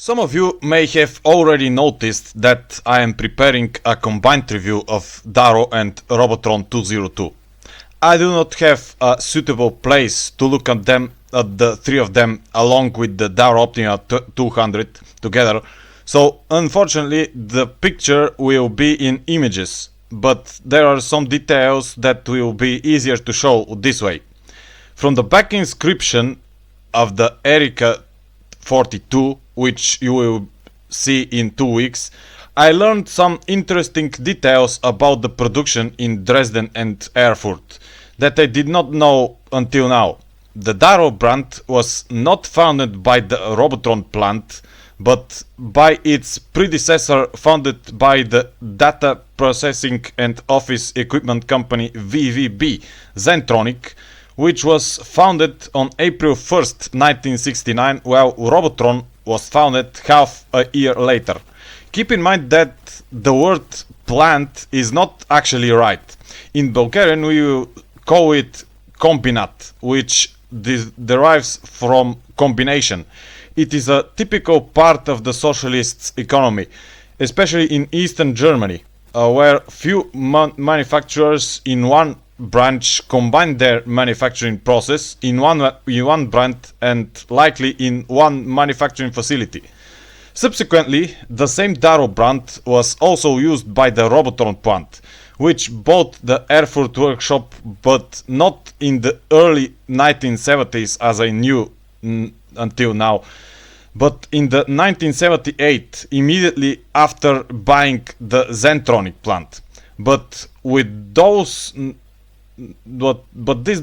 Some of you may have already noticed that I am preparing a combined review of Daro and Robotron 202. I do not have a suitable place to look at them, at the three of them, along with the Daro Optima 200 together, so unfortunately the picture will be in images, but there are some details that will be easier to show this way. From the back inscription of the Erika 42, which you will see in 2 weeks, I learned some interesting details about the production in Dresden and Erfurt that I did not know until now. The Daro brand was not founded by the Robotron plant, but by its predecessor, founded by the data processing and office equipment company VVB, Zentronic, which was founded on April 1st, 1969, while Robotron was founded half a year later. Keep in mind that the word plant is not actually right. In Bulgarian we will call it kombinat, which derives from combination. It is a typical part of the socialist economy, especially in Eastern Germany, where few manufacturers in one branch combine their manufacturing process in one brand and likely in one manufacturing facility. Subsequently, the same Daro brand was also used by the Robotron plant, which bought the Erfurt workshop, but not in the early 1970s as I knew until now, but in the 1978, immediately after buying the Zentronic plant. But this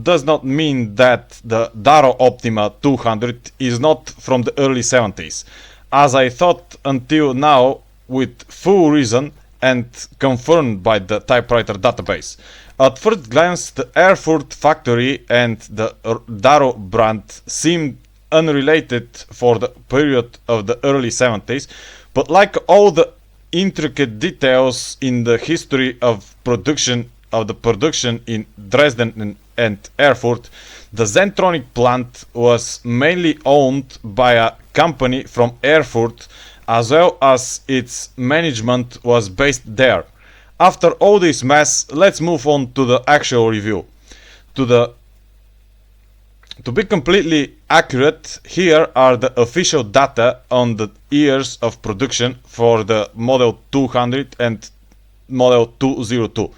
does not mean that the Daro Optima 200 is not from the early 70s, as I thought until now with full reason and confirmed by the typewriter database. At first glance, the Erfurt factory and the Daro brand seemed unrelated for the period of the early 70s, but like all the intricate details in the history of the production in Dresden and Erfurt, the Zentronic plant was mainly owned by a company from Erfurt, as well as its management was based there. After all this mess, let's move on to the actual review. To be completely accurate, here are the official data on the years of production for the Model 200 and Model 202.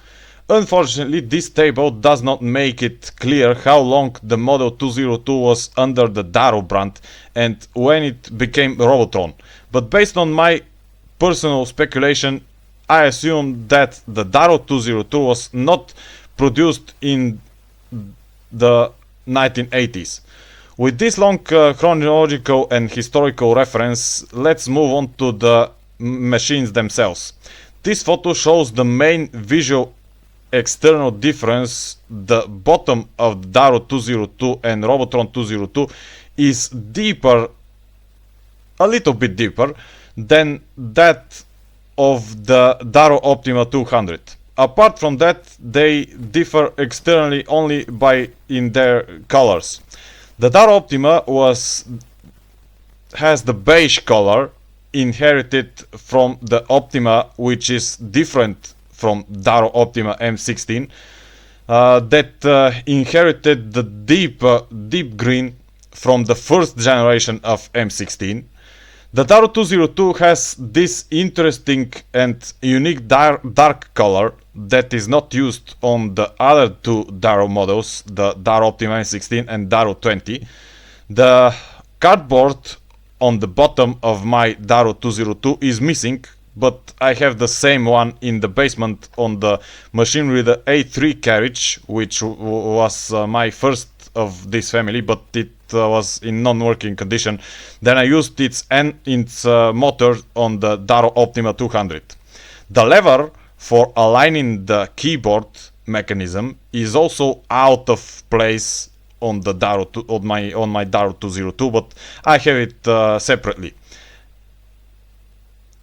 Unfortunately, this table does not make it clear how long the Model 202 was under the Daro brand and when it became Robotron. But based on my personal speculation, I assume that the Daro 202 was not produced in the 1980s. With this long chronological and historical reference, let's move on to the machines themselves. This photo shows the main visual external difference. The bottom of Daro 202 and Robotron 202 is deeper, a little bit deeper, than that of the Daro Optima 200. Apart from that, they differ externally only in their colors. The Daro Optima has the beige color inherited from the Optima, which is different from Daro Optima M16, that inherited the deep green from the first generation of M16. The Daro 202 has this interesting and unique dark color that is not used on the other two Daro models, the Daro Optima M16 and Daro 20. The cardboard on the bottom of my Daro 202 is missing, but I have the same one in the basement on the machine with the A3 carriage, which was my first of this family, but it was in non-working condition. Then I used its motor on the Daro Optima 200. The lever for aligning the keyboard mechanism is also out of place on the on my Daro 202, but I have it separately.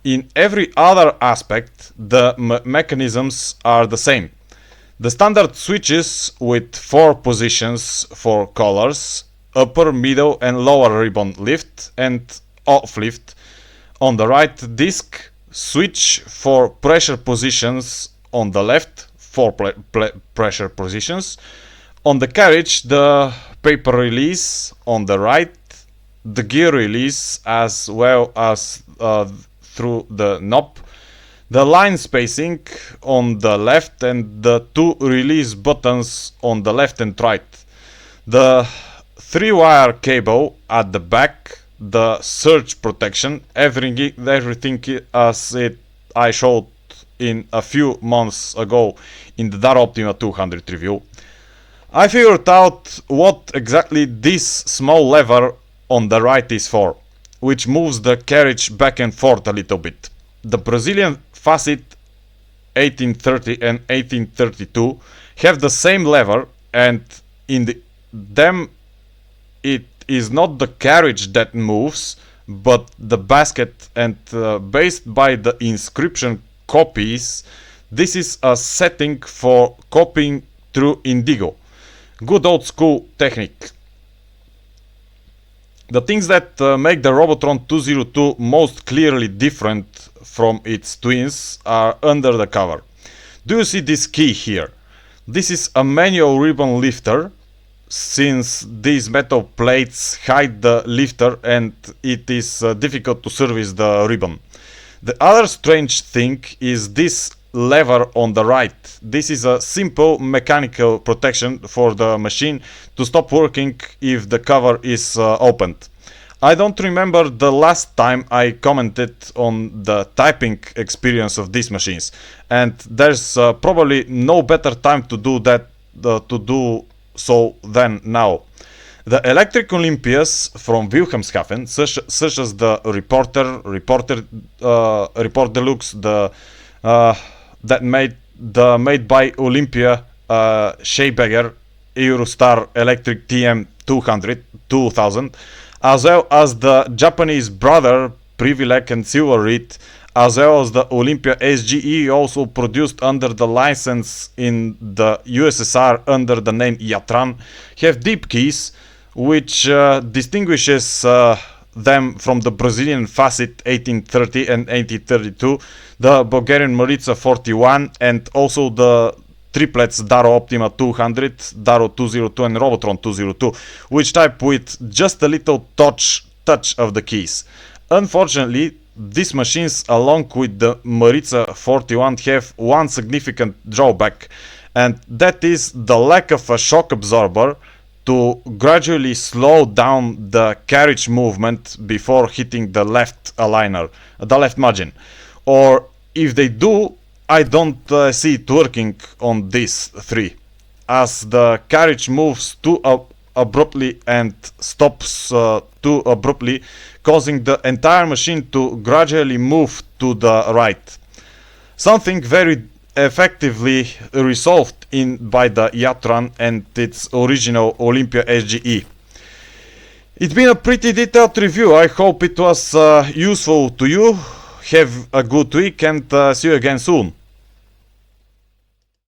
In every other aspect, the mechanisms are the same. The standard switches with 4 positions for colors, upper, middle and lower ribbon lift, and off lift. On the right disc, switch for pressure positions. On the left, 4 pressure positions. On the carriage, the paper release. On the right, the gear release, as well as through the knob. The line spacing on the left and the 2 release buttons on the left and right. The 3-wire cable at the back, the surge protection, everything as I showed in a few months ago in the Daro Optima 200 review. I figured out what exactly this small lever on the right is for, which moves the carriage back and forth a little bit. The Brazilian Facet 1830 and 1832 have the same lever, and in them it is not the carriage that moves, but the basket, and based by the inscription copies, this is a setting for copying through Indigo. Good old school technique. The things that make the Robotron 202 most clearly different from its twins are under the cover. Do you see this key here? This is a manual ribbon lifter, since these metal plates hide the lifter and it is difficult to service the ribbon. The other strange thing is this lever on the right. This is a simple mechanical protection for the machine to stop working if the cover is opened. I don't remember the last time I commented on the typing experience of these machines, and there's probably no better time to do that so than now. The electric Olympias from Wilhelmshaven, such as the Report Deluxe, made by Olympia, Scheibegger, Eurostar Electric TM 2000, as well as the Japanese brother Privilege and Silver Reed, as well as the Olympia SGE, also produced under the license in the USSR under the name Yatran, have deep keys, which distinguishes them from the Brazilian Facet 1830 and 1832, the Bulgarian Maritza 41, and also the triplets Daro Optima 200, Daro 202 and Robotron 202, which type with just a little touch of the keys. Unfortunately, these machines, along with the Maritza 41, have one significant drawback, and that is the lack of a shock absorber to gradually slow down the carriage movement before hitting the left aligner, the left margin. Or if they do, I don't see it working on these 3, as the carriage moves too abruptly and stops too abruptly, causing the entire machine to gradually move to the right. Something very effectively resolved by the Yatran and its original Olympia SGE. It's been a pretty detailed review. I hope it was useful to you. Have a good week and see you again soon.